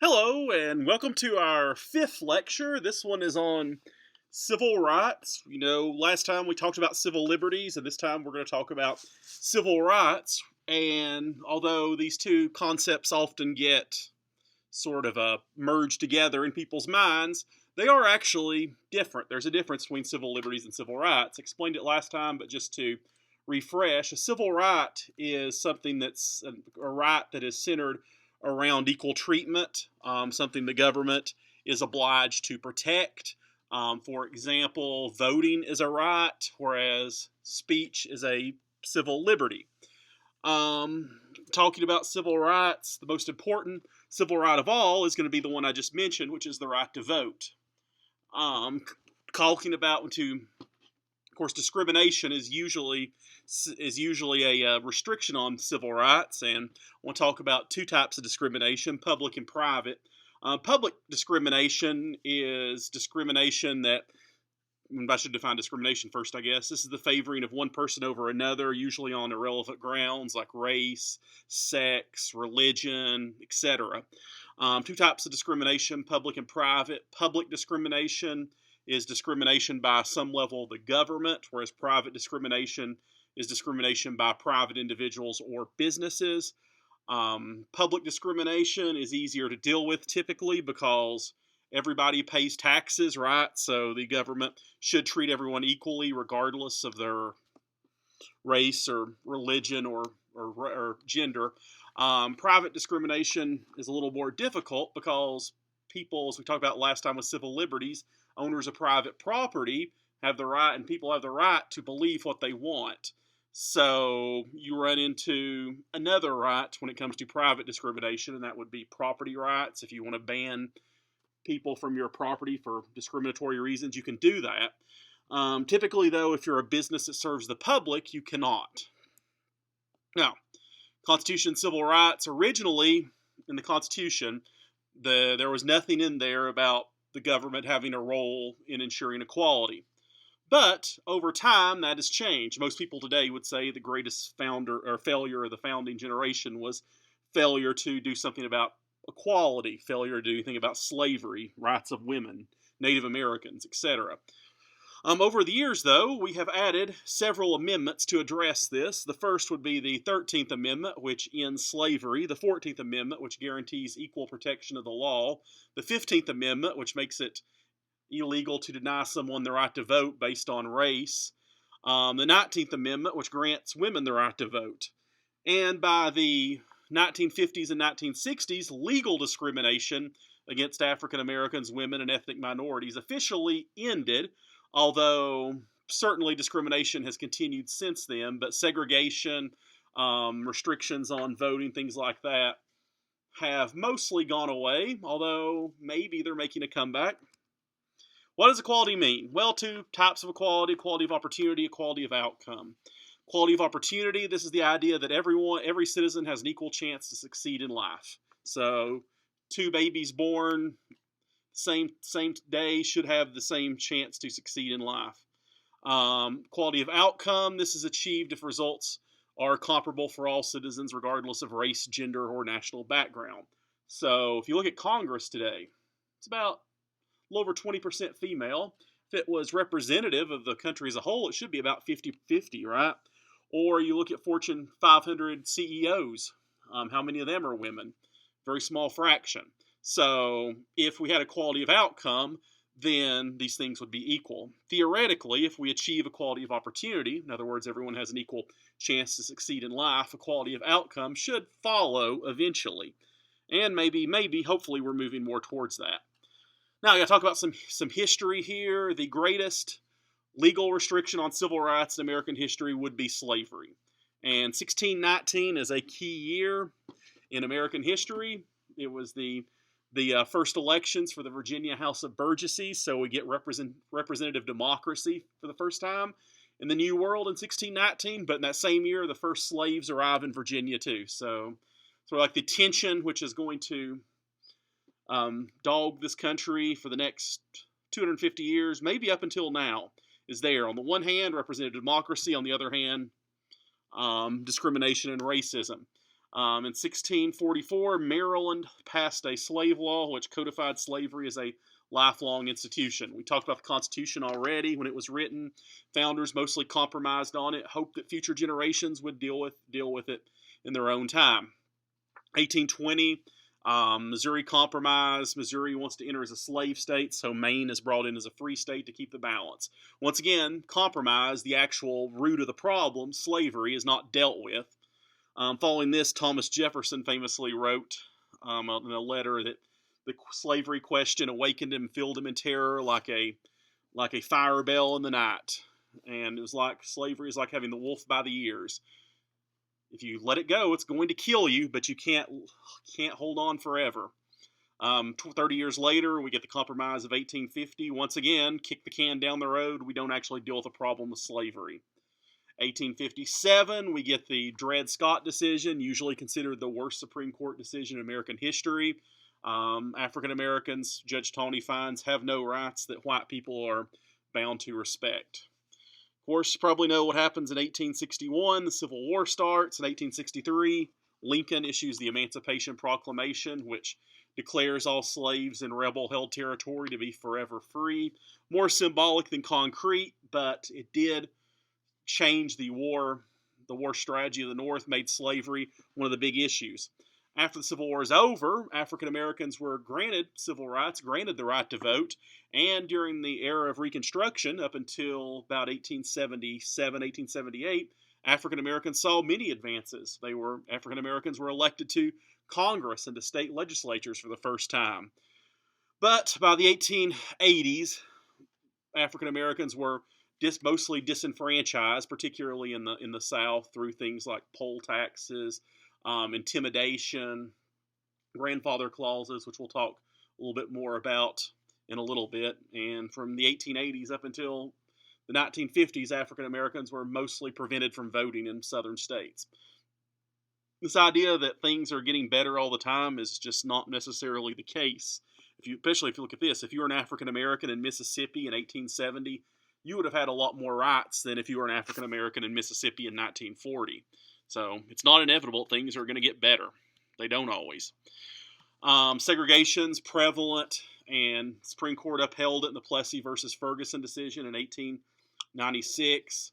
Hello, and welcome to our fifth lecture. This one is on civil rights. Last time we talked about civil liberties, and this time we're going to talk about civil rights. And although these two concepts often get sort of merged together in people's minds, they are actually different. There's a difference between civil liberties and civil rights. Explained it last time, but just to refresh, a civil right is something that's a right that is centered around equal treatment, something the government is obliged to protect. For example, voting is a right, whereas speech is a civil liberty. Talking about civil rights, the most important civil right of all is going to be the one I just mentioned, which is the right to vote. Talking about of course, discrimination is usually a restriction on civil rights, and I want to talk about two types of discrimination: public and private. Public discrimination is discrimination that, I should define discrimination first, I guess. This is the favoring of one person over another, usually on irrelevant grounds like race, sex, religion, etc. Two types of discrimination: public and private. Public discrimination is discrimination by some level of the government, whereas private discrimination is discrimination by private individuals or businesses. Public discrimination is easier to deal with typically because everybody pays taxes, right? So the government should treat everyone equally regardless of their race or religion or gender. Private discrimination is a little more difficult because people, as we talked about last time with civil liberties, owners of private property have the right, and people have the right to believe what they want. So you run into another right when it comes to private discrimination, and that would be property rights. If you want to ban people from your property for discriminatory reasons, you can do that. Typically, though, if you're a business that serves the public, you cannot. Now, Constitution and civil rights, originally in the Constitution, there was nothing in there about the government having a role in ensuring equality. But over time, that has changed. Most people today would say the greatest failure of the founding generation was failure to do something about equality, failure to do anything about slavery, rights of women, Native Americans, etc. Over the years, though, we have added several amendments to address this. The first would be the 13th Amendment, which ends slavery, the 14th Amendment, which guarantees equal protection of the law, the 15th Amendment, which makes it illegal to deny someone the right to vote based on race, the 19th Amendment, which grants women the right to vote. And by the 1950s and 1960s, legal discrimination against African Americans, women, and ethnic minorities officially ended, although certainly discrimination has continued since then. But segregation, restrictions on voting, things like that, have mostly gone away, although maybe they're making a comeback. What does equality mean? Well, two types of equality: equality of opportunity, equality of outcome. Equality of opportunity, this is the idea that every citizen has an equal chance to succeed in life. So, two babies born same day should have the same chance to succeed in life. Equality of outcome, this is achieved if results are comparable for all citizens regardless of race, gender, or national background. So if you look at Congress today, it's about a little over 20% female. If it was representative of the country as a whole, it should be about 50-50, right? Or you look at Fortune 500 CEOs, how many of them are women? Very small fraction. So if we had equality of outcome, then these things would be equal. Theoretically, if we achieve equality of opportunity, in other words, everyone has an equal chance to succeed in life, equality of outcome should follow eventually. And maybe, hopefully, we're moving more towards that. Now, I got to talk about some history here. The greatest legal restriction on civil rights in American history would be slavery. And 1619 is a key year in American history. It was the first elections for the Virginia House of Burgesses, so we get representative democracy for the first time in the New World in 1619. But in that same year, the first slaves arrive in Virginia too. So like the tension, which is going to dog this country for the next 250 years, maybe up until now, is there. On the one hand, representative democracy. On the other hand, discrimination and racism. In 1644, Maryland passed a slave law which codified slavery as a lifelong institution. We talked about the Constitution already when it was written. Founders mostly compromised on it, hoped that future generations would deal with it in their own time. 1820, Missouri Compromise. Missouri wants to enter as a slave state, so Maine is brought in as a free state to keep the balance. Once again, compromise, the actual root of the problem, slavery, is not dealt with. Following this, Thomas Jefferson famously wrote in a letter that the slavery question awakened him, filled him in terror like a fire bell in the night. And it was like slavery is like having the wolf by the ears. If you let it go, it's going to kill you, but you can't hold on forever. 30 years later, we get the Compromise of 1850. Once again, kick the can down the road. We don't actually deal with the problem of slavery. 1857, we get the Dred Scott decision, usually considered the worst Supreme Court decision in American history. African Americans, Judge Taney finds, have no rights that white people are bound to respect. Of course, you probably know what happens in 1861. The Civil War starts. In 1863, Lincoln issues the Emancipation Proclamation, which declares all slaves in rebel-held territory to be forever free. More symbolic than concrete, but it did change the war strategy of the North, made slavery one of the big issues. After the Civil War is over, African Americans were granted civil rights, granted the right to vote, and during the era of Reconstruction, up until about 1877, 1878, African Americans saw many advances. African Americans were elected to Congress and to state legislatures for the first time. But by the 1880s, African Americans were mostly disenfranchised, particularly in the South, through things like poll taxes, intimidation, grandfather clauses, which we'll talk a little bit more about in a little bit. And from the 1880s up until the 1950s, African Americans were mostly prevented from voting in southern states. This idea that things are getting better all the time is just not necessarily the case. Especially if you look at this, if you were an African American in Mississippi in 1870, you would have had a lot more rights than if you were an African American in Mississippi in 1940. So it's not inevitable things are going to get better. They don't always. Segregation's prevalent, and Supreme Court upheld it in the Plessy versus Ferguson decision in 1896.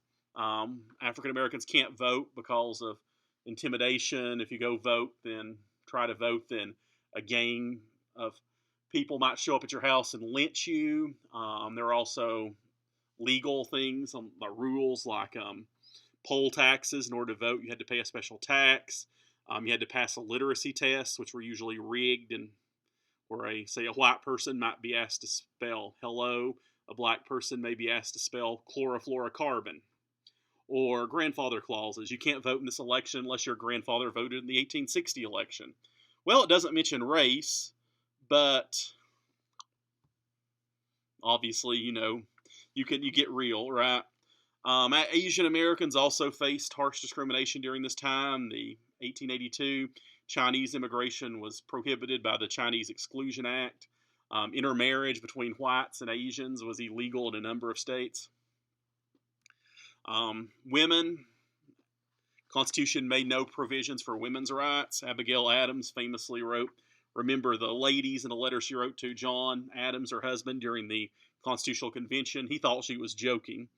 African Americans can't vote because of intimidation. If you go try to vote, then a gang of people might show up at your house and lynch you. There are also legal things, rules like poll taxes. In order to vote, you had to pay a special tax. You had to pass a literacy test, which were usually rigged, and where a white person might be asked to spell hello, a black person may be asked to spell chlorofluorocarbon. Or grandfather clauses. You can't vote in this election unless your grandfather voted in the 1860 election. Well, it doesn't mention race, but obviously, you get real, right? Asian Americans also faced harsh discrimination during this time. The 1882 Chinese immigration was prohibited by the Chinese Exclusion Act. Intermarriage between whites and Asians was illegal in a number of states. Women, Constitution made no provisions for women's rights. Abigail Adams famously wrote, "Remember the ladies," in a letter she wrote to John Adams, her husband, during the Constitutional Convention. He thought she was joking.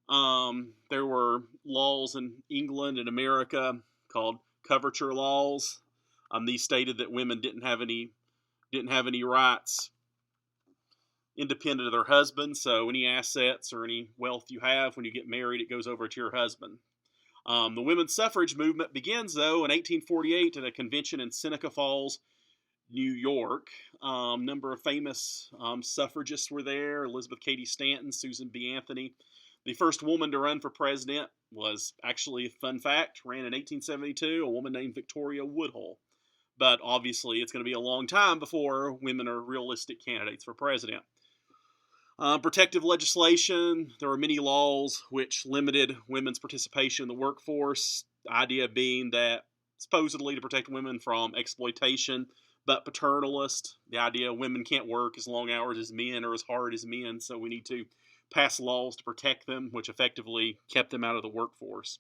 There were laws in England and America called coverture laws. These stated that women didn't have any rights independent of their husband. So any assets or any wealth you have when you get married, it goes over to your husband. The women's suffrage movement begins, though, in 1848 at a convention in Seneca Falls, New York. Number of famous suffragists were there: Elizabeth Cady Stanton, Susan B. Anthony. The first woman to run for president was actually, fun fact, ran in 1872, a woman named Victoria Woodhull. But obviously, it's going to be a long time before women are realistic candidates for president. Protective legislation. There were many laws which limited women's participation in the workforce. The idea being that supposedly to protect women from exploitation, but paternalist. The idea women can't work as long hours as men or as hard as men, so we need to pass laws to protect them, which effectively kept them out of the workforce.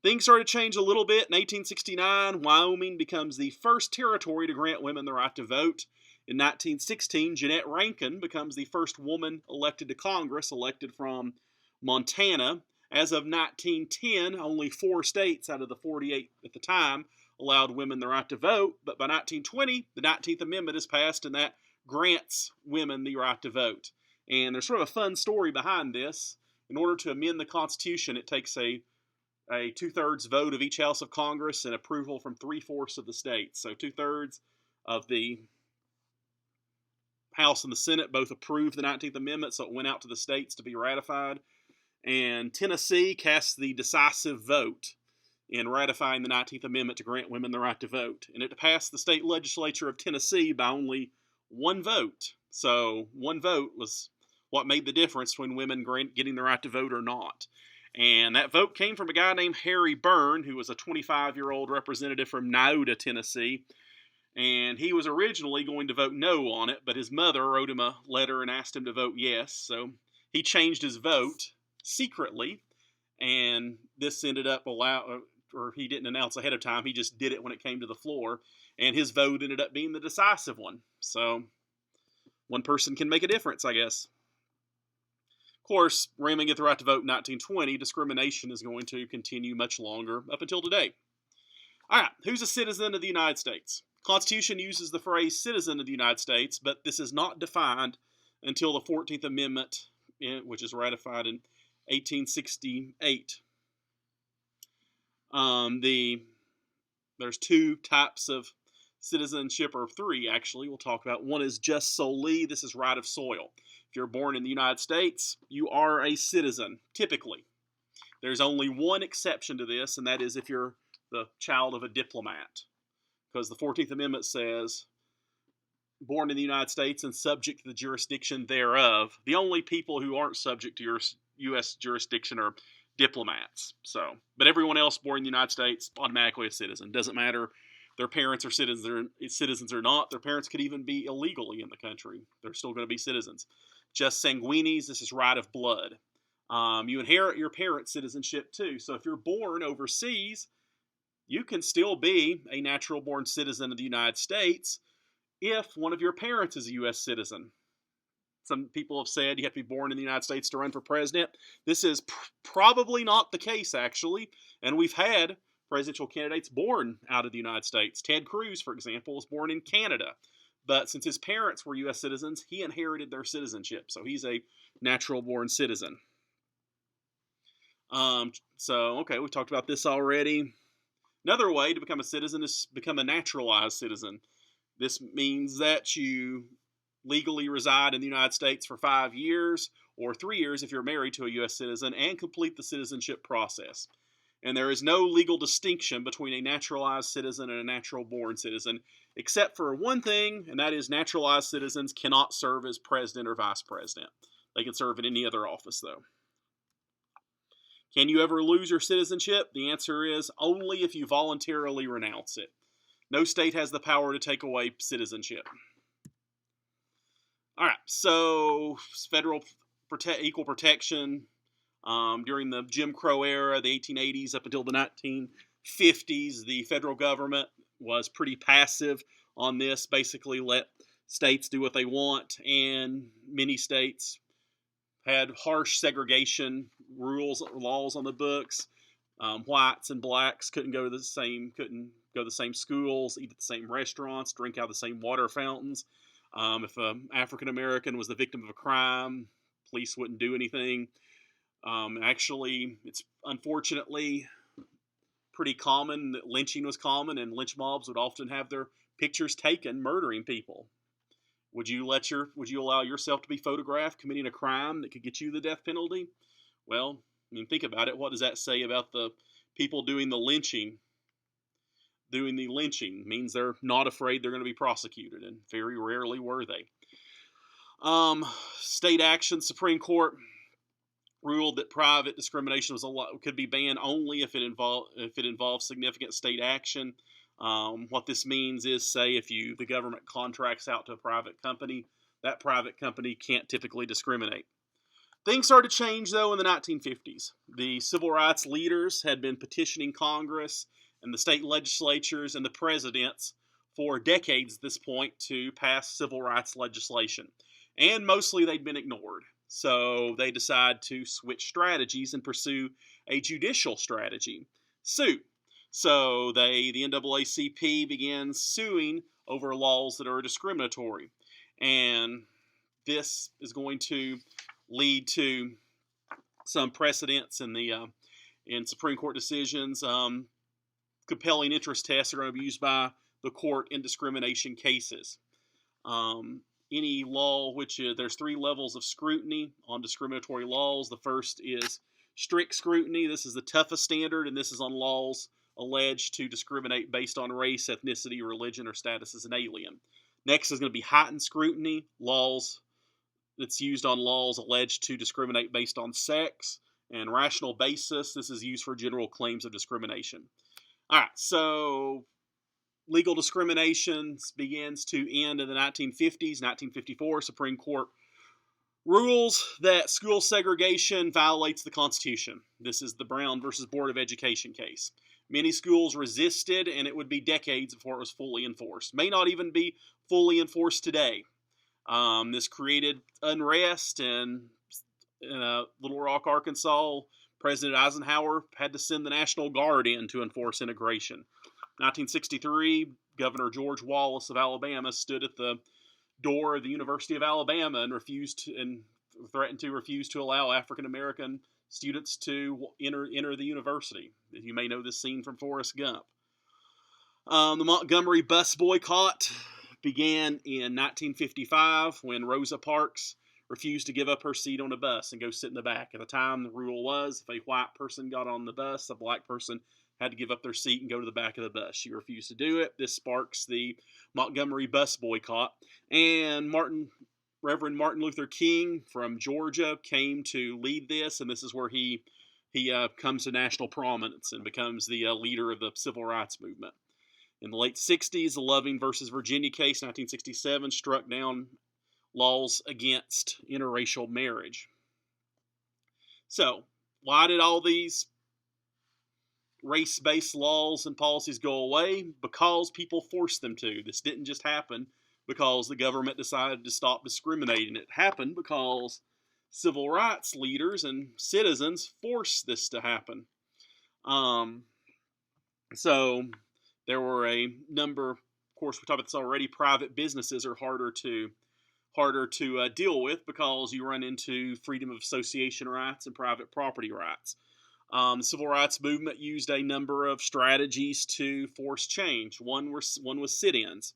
Things started to change a little bit. In 1869, Wyoming becomes the first territory to grant women the right to vote. In 1916, Jeannette Rankin becomes the first woman elected to Congress, elected from Montana. As of 1910, only 4 states out of the 48 at the time allowed women the right to vote, but by 1920, the 19th Amendment is passed, and that grants women the right to vote. And there's sort of a fun story behind this. In order to amend the Constitution, it takes a 2/3 vote of each House of Congress and approval from 3/4 of the states. So 2/3 of the House and the Senate both approved the 19th Amendment, so it went out to the states to be ratified. And Tennessee cast the decisive vote in ratifying the 19th Amendment to grant women the right to vote. And it passed the state legislature of Tennessee by only 1 vote. So 1 vote was what made the difference between women getting the right to vote or not. And that vote came from a guy named Harry Byrne, who was a 25-year-old representative from Nyoda, Tennessee. And he was originally going to vote no on it, but his mother wrote him a letter and asked him to vote yes. So he changed his vote secretly, and this ended up or he didn't announce ahead of time, he just did it when it came to the floor, and his vote ended up being the decisive one. So one person can make a difference, I guess. Of course, women get the right to vote in 1920. Discrimination is going to continue much longer up until today. All right, who's a citizen of the United States? Constitution uses the phrase citizen of the United States, but this is not defined until the 14th Amendment, which is ratified in 1868. There's 2 types of citizenship, or 3 actually, we'll talk about. One is jus soli. This is right of soil. If you're born in the United States, you are a citizen, typically. There's only one exception to this, and that is if you're the child of a diplomat. Because the 14th Amendment says, born in the United States and subject to the jurisdiction thereof. The only people who aren't subject to your U.S. jurisdiction are diplomats. But everyone else born in the United States, automatically a citizen. Doesn't matter their parents are citizens or not. Their parents could even be illegally in the country. They're still going to be citizens. Jus sanguinis, this is right of blood. You inherit your parents' citizenship too. So if you're born overseas, you can still be a natural-born citizen of the United States if one of your parents is a U.S. citizen. Some people have said you have to be born in the United States to run for president. This is probably not the case, actually. And we've had presidential candidates born out of the United States. Ted Cruz, for example, was born in Canada. But since his parents were U.S. citizens, he inherited their citizenship. So he's a natural-born citizen. Okay, we talked about this already. Another way to become a citizen is become a naturalized citizen. This means that you legally reside in the United States for 5 years, or 3 years if you're married to a U.S. citizen, and complete the citizenship process. And there is no legal distinction between a naturalized citizen and a natural-born citizen, except for one thing, and that is naturalized citizens cannot serve as president or vice president. They can serve in any other office, though. Can you ever lose your citizenship? The answer is only if you voluntarily renounce it. No state has the power to take away citizenship. All right, so federal equal protection during the Jim Crow era, the 1880s up until the 1950s, the federal government was pretty passive on this, basically let states do what they want, and many states had harsh segregation laws on the books. Whites and blacks couldn't go to the same schools, eat at the same restaurants, drink out of the same water fountains. If an African American was the victim of a crime, police wouldn't do anything. Actually, it's unfortunately pretty common that lynching was common, and lynch mobs would often have their pictures taken murdering people. Would you allow yourself to be photographed committing a crime that could get you the death penalty? Well, I mean, think about it. What does that say about the people doing the lynching? Doing the lynching means they're not afraid they're going to be prosecuted, and very rarely were they. State action, Supreme Court ruled that private discrimination could be banned only if it involves significant state action. What this means is, say, if the government contracts out to a private company, that private company can't typically discriminate. Things started to change, though, in the 1950s. The civil rights leaders had been petitioning Congress and the state legislatures and the presidents for decades at this point to pass civil rights legislation. And mostly they'd been ignored. So they decided to switch strategies and pursue a judicial strategy, suit. So the NAACP began suing over laws that are discriminatory. And this is going to lead to some precedents in the in Supreme Court decisions. Compelling interest tests are going to be used by the court in discrimination cases. Any law which there's 3 levels of scrutiny on discriminatory laws. The first is strict scrutiny. This is the toughest standard, and this is on laws alleged to discriminate based on race, ethnicity, religion, or status as an alien. Next is going to be heightened scrutiny, laws that's used on laws alleged to discriminate based on sex, and rational basis. This is used for general claims of discrimination. All right, so legal discrimination begins to end in the 1950s. 1954, Supreme Court rules that school segregation violates the Constitution. This is the Brown versus Board of Education case. Many schools resisted, and it would be decades before it was fully enforced. May not even be fully enforced today. This created unrest, and in Little Rock, Arkansas, President Eisenhower had to send the National Guard in to enforce integration. 1963, Governor George Wallace of Alabama stood at the door of the University of Alabama and threatened to refuse to allow African American students to enter the university. You may know this scene from Forrest Gump. The Montgomery bus boycott began in 1955 when Rosa Parks refused to give up her seat on a bus and go sit in the back. At the time, the rule was if a white person got on the bus, a black person had to give up their seat and go to the back of the bus. She refused to do it. This sparks the Montgomery bus boycott. And Reverend Martin Luther King from Georgia came to lead this, and this is where he comes to national prominence and becomes the leader of the civil rights movement. In the late 60s, the Loving versus Virginia case, 1967, struck down laws against interracial marriage. So, why did all these race-based laws and policies go away? Because people forced them to. This didn't just happen because the government decided to stop discriminating. It happened because civil rights leaders and citizens forced this to happen. So there were a number, of course, we talked about this already, private businesses are harder to deal with because you run into freedom of association rights and private property rights. The civil rights movement used a number of strategies to force change. One was sit-ins.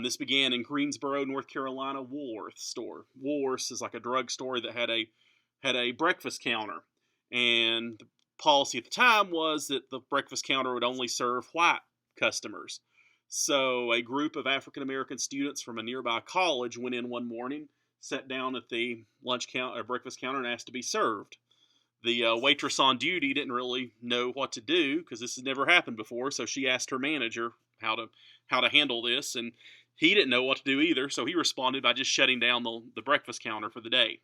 This began in Greensboro, North Carolina, Woolworth store. Woolworth is like a drugstore that had a breakfast counter, and the policy at the time was that the breakfast counter would only serve white customers. So a group of African American students from a nearby college went in one morning, sat down at the breakfast counter, and asked to be served. The waitress on duty didn't really know what to do because this had never happened before, so she asked her manager how to handle this, and he didn't know what to do either, so he responded by just shutting down the breakfast counter for the day.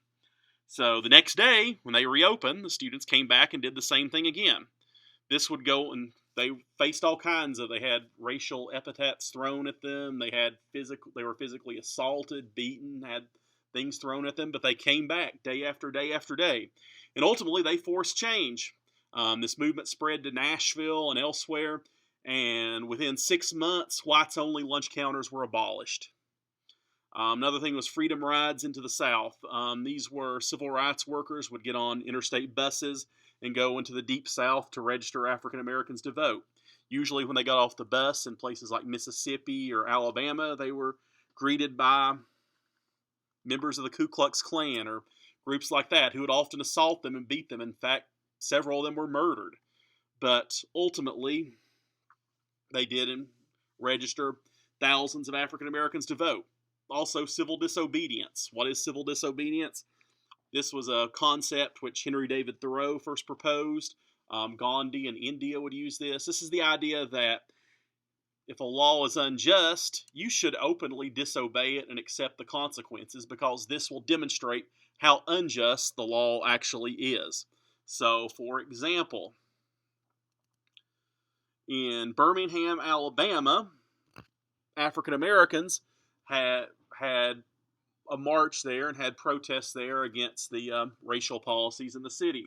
So the next day, when they reopened, the students came back and did the same thing again. This would go, and they faced all kinds of, they had racial epithets thrown at them, they were physically assaulted, beaten, had things thrown at them, but they came back day after day after day. And ultimately, they forced change. This movement spread to Nashville and elsewhere, and within 6 months, whites-only lunch counters were abolished. Another thing was freedom rides into the South. These were civil rights workers would get on interstate buses and go into the deep South to register African Americans to vote. Usually when they got off the bus in places like Mississippi or Alabama, they were greeted by members of the Ku Klux Klan or groups like that who would often assault them and beat them. In fact, several of them were murdered. But ultimately, they did register thousands of African Americans to vote. Also, civil disobedience. What is civil disobedience? This was a concept which Henry David Thoreau first proposed. Gandhi in India would use this. This is the idea that if a law is unjust, you should openly disobey it and accept the consequences, because this will demonstrate how unjust the law actually is. So, for example, in Birmingham, Alabama, African Americans had a march there and had protests there against the racial policies in the city.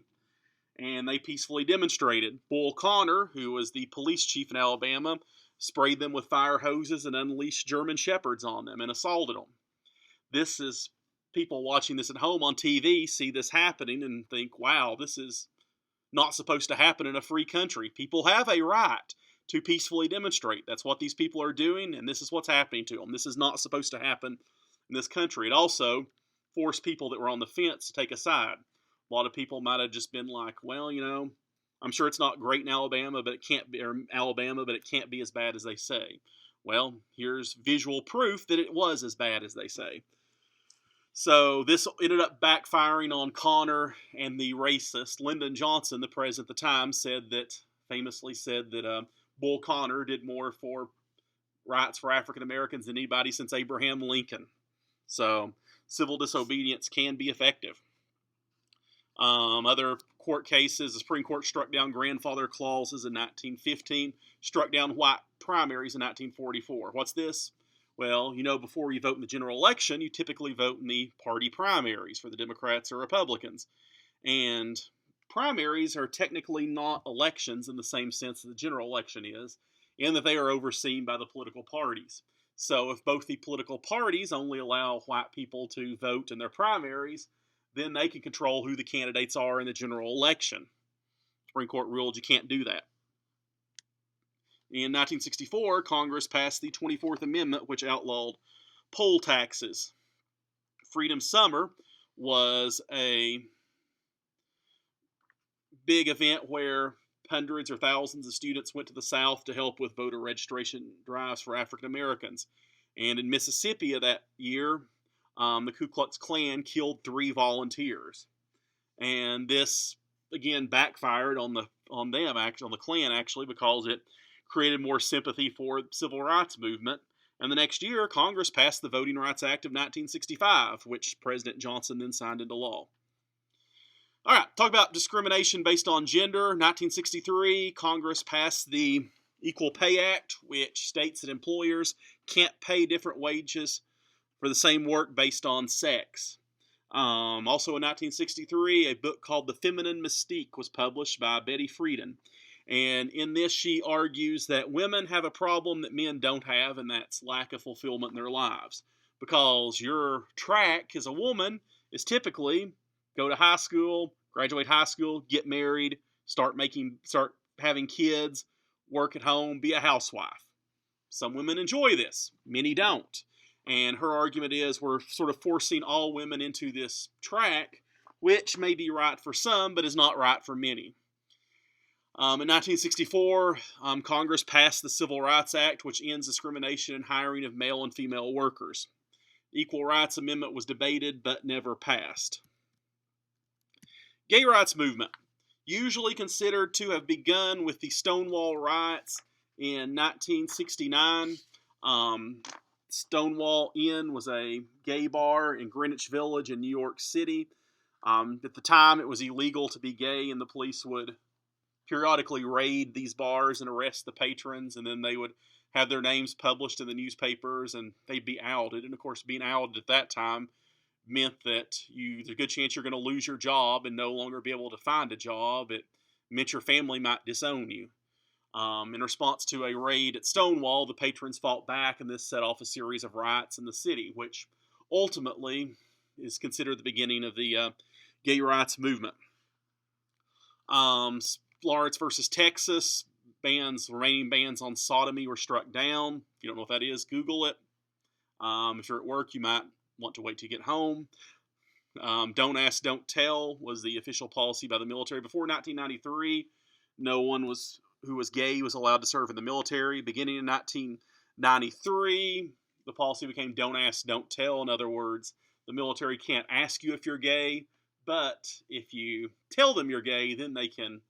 And they peacefully demonstrated. Bull Connor, who was the police chief in Alabama, sprayed them with fire hoses and unleashed German shepherds on them and assaulted them. This is, people watching this at home on TV see this happening and think, wow, this is not supposed to happen in a free country. People have a right to peacefully demonstrate. That's what these people are doing, and this is what's happening to them. This is not supposed to happen in this country. It also forced people that were on the fence to take a side. A lot of people might have just been like, well, I'm sure it's not great in Alabama, but it can't be, or Alabama, but it can't be as bad as they say. Well, here's visual proof that it was as bad as they say. So this ended up backfiring on Connor, and the racist Lyndon Johnson, the president at the time, famously said that Bull Connor did more for rights for African Americans than anybody since Abraham Lincoln. So civil disobedience can be effective. Other court cases, the Supreme Court struck down grandfather clauses in 1915, struck down white primaries in 1944. What's this? Well, before you vote in the general election, you typically vote in the party primaries for the Democrats or Republicans. And primaries are technically not elections in the same sense that the general election is, in that they are overseen by the political parties. So if both the political parties only allow white people to vote in their primaries, then they can control who the candidates are in the general election. The Supreme Court ruled you can't do that. In 1964, Congress passed the 24th Amendment, which outlawed poll taxes. Freedom Summer was a big event where hundreds or thousands of students went to the South to help with voter registration drives for African Americans. And in Mississippi of that year, the Ku Klux Klan killed 3 volunteers. And this, again, backfired on the Klan, actually, because it created more sympathy for the civil rights movement. And the next year, Congress passed the Voting Rights Act of 1965, which President Johnson then signed into law. All right, talk about discrimination based on gender. 1963, Congress passed the Equal Pay Act, which states that employers can't pay different wages for the same work based on sex. Also in 1963, a book called The Feminine Mystique was published by Betty Friedan. And in this, she argues that women have a problem that men don't have, and that's lack of fulfillment in their lives. Because your track as a woman is typically go to high school, graduate high school, get married, start having kids, work at home, be a housewife. Some women enjoy this, many don't. And her argument is we're sort of forcing all women into this track, which may be right for some, but is not right for many. In 1964, Congress passed the Civil Rights Act, which ends discrimination in hiring of male and female workers. The Equal Rights Amendment was debated but never passed. Gay rights movement, usually considered to have begun with the Stonewall riots in 1969. Stonewall Inn was a gay bar in Greenwich Village in New York City. At the time, it was illegal to be gay, and the police would periodically raid these bars and arrest the patrons, and then they would have their names published in the newspapers, and they'd be outed. And of course, being outed at that time meant that there's a good chance you're going to lose your job and no longer be able to find a job. It meant your family might disown you. In response to a raid at Stonewall, the patrons fought back, and this set off a series of riots in the city, which ultimately is considered the beginning of the gay rights movement. Lawrence versus Texas, remaining bans on sodomy were struck down. If you don't know what that is, Google it. If you're at work, you might want to wait to get home. Don't ask, don't tell was the official policy by the military. Before 1993, no one who was gay was allowed to serve in the military. Beginning in 1993, the policy became don't ask, don't tell. In other words, the military can't ask you if you're gay, but if you tell them you're gay, then they can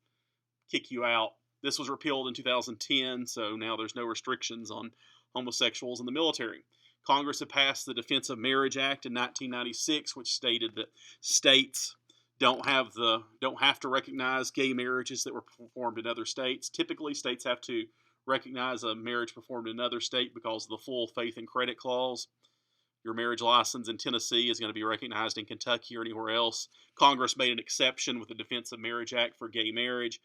kick you out This was repealed in 2010, so now there's no restrictions on homosexuals in the military. Congress had passed the Defense of Marriage Act in 1996, which stated that states don't have to recognize gay marriages that were performed in other states. Typically, states have to recognize a marriage performed in another state because of the full faith and credit clause. Your marriage license in Tennessee is going to be recognized in Kentucky or anywhere else. Congress made an exception with the Defense of Marriage Act for gay marriage,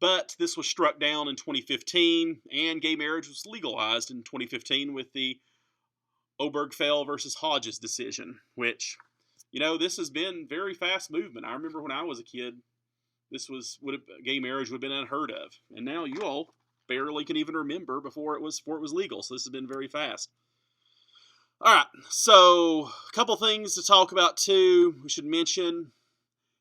but this was struck down in 2015, and gay marriage was legalized in 2015 with the Obergefell versus Hodges decision, which, this has been very fast movement. I remember when I was a kid, gay marriage would have been unheard of, and now you all barely can even remember before it was legal. So this has been very fast. All right, so a couple things to talk about too. We should mention: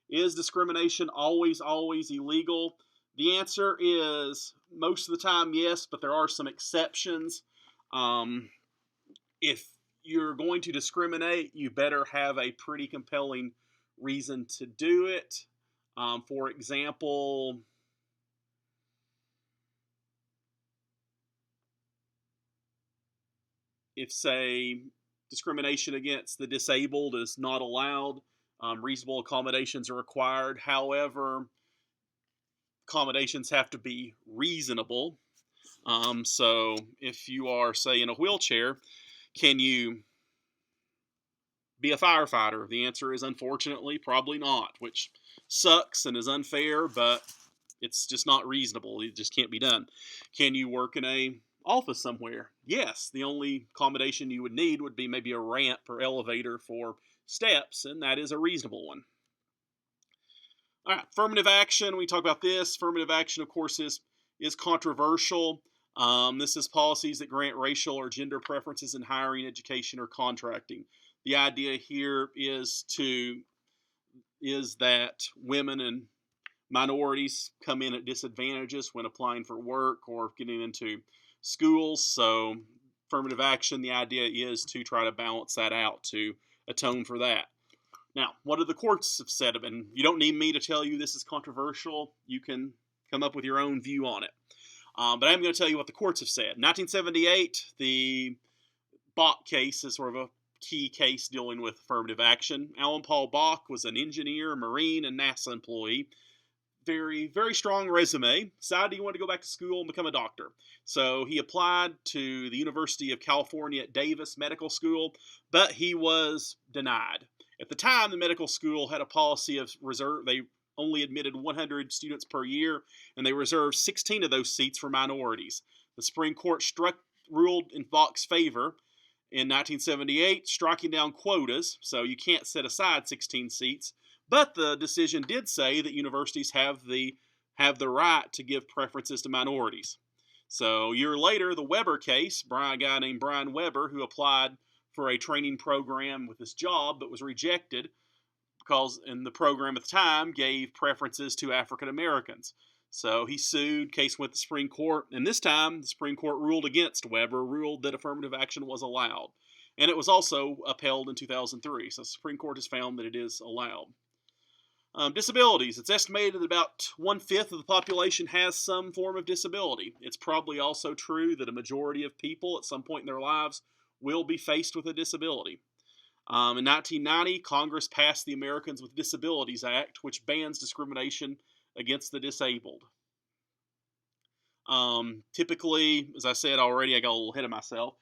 is discrimination always illegal? The answer is most of the time yes, but there are some exceptions. If you're going to discriminate, you better have a pretty compelling reason to do it. For example, if, say, discrimination against the disabled is not allowed, reasonable accommodations are required. However, accommodations have to be reasonable. So if you are, say, in a wheelchair, can you be a firefighter? The answer is, unfortunately, probably not, which sucks and is unfair, but it's just not reasonable. It just can't be done. Can you work in a office somewhere? Yes. The only accommodation you would need would be maybe a ramp or elevator for steps, and that is a reasonable one. All right, affirmative action. We talk about this. Affirmative action, of course, is controversial. This is policies that grant racial or gender preferences in hiring, education, or contracting. The idea here is that women and minorities come in at disadvantages when applying for work or getting into schools. So affirmative action, the idea is to try to balance that out, to atone for that. Now, what do the courts have said? And you don't need me to tell you this is controversial. You can come up with your own view on it. But I'm going to tell you what the courts have said. 1978, the Bok case is sort of a key case dealing with affirmative action. Alan Paul Bok was an engineer, Marine, and NASA employee. Very, very strong resume. Decided he wanted to go back to school and become a doctor. So he applied to the University of California at Davis Medical School, but he was denied. At the time, the medical school had a policy of they only admitted 100 students per year, and they reserved 16 of those seats for minorities. The Supreme Court ruled in Bok's favor in 1978, striking down quotas, so you can't set aside 16 seats. But the decision did say that universities have the right to give preferences to minorities. So a year later, the Weber case, a guy named Brian Weber, who applied for a training program with this job but was rejected because in the program at the time gave preferences to African Americans. So he sued, case went to the Supreme Court, and this time the Supreme Court ruled against Weber, ruled that affirmative action was allowed. And it was also upheld in 2003, so the Supreme Court has found that it is allowed. Disabilities. It's estimated that about 1/5 of the population has some form of disability. It's probably also true that a majority of people at some point in their lives will be faced with a disability. In 1990, Congress passed the Americans with Disabilities Act, which bans discrimination against the disabled. Typically, as I said already, I got a little ahead of myself.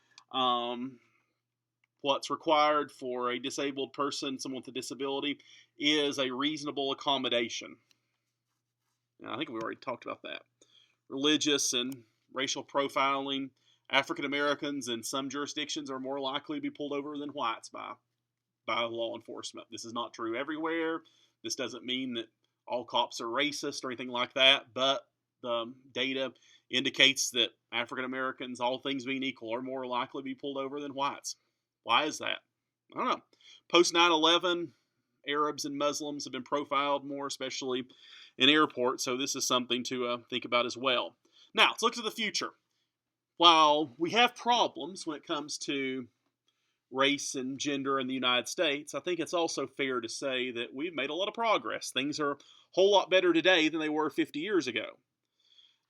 What's required for a disabled person, someone with a disability, is a reasonable accommodation. Now, I think we already talked about that. Religious and racial profiling. African Americans in some jurisdictions are more likely to be pulled over than whites by law enforcement. This is not true everywhere. This doesn't mean that all cops are racist or anything like that, but the data indicates that African Americans, all things being equal, are more likely to be pulled over than whites. Why is that? I don't know. Post 9/11, Arabs and Muslims have been profiled more, especially in airports, so this is something to think about as well. Now, let's look to the future. While we have problems when it comes to race and gender in the United States, I think it's also fair to say that we've made a lot of progress. Things are a whole lot better today than they were 50 years ago.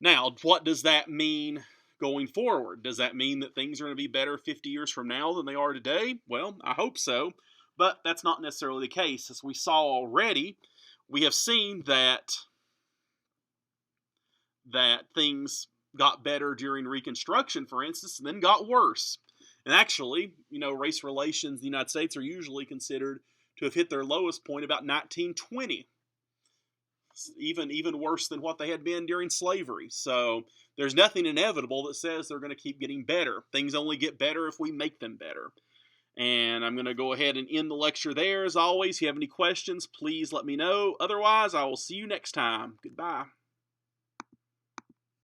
Now, what does that mean going forward? Does that mean that things are going to be better 50 years from now than they are today? Well, I hope so, but that's not necessarily the case. As we saw already, we have seen that things got better during Reconstruction, for instance, and then got worse. And actually, race relations in the United States are usually considered to have hit their lowest point about 1920. Even worse than what they had been during slavery. So there's nothing inevitable that says they're going to keep getting better. Things only get better if we make them better. And I'm going to go ahead and end the lecture there. As always, if you have any questions, please let me know. Otherwise, I will see you next time. Goodbye.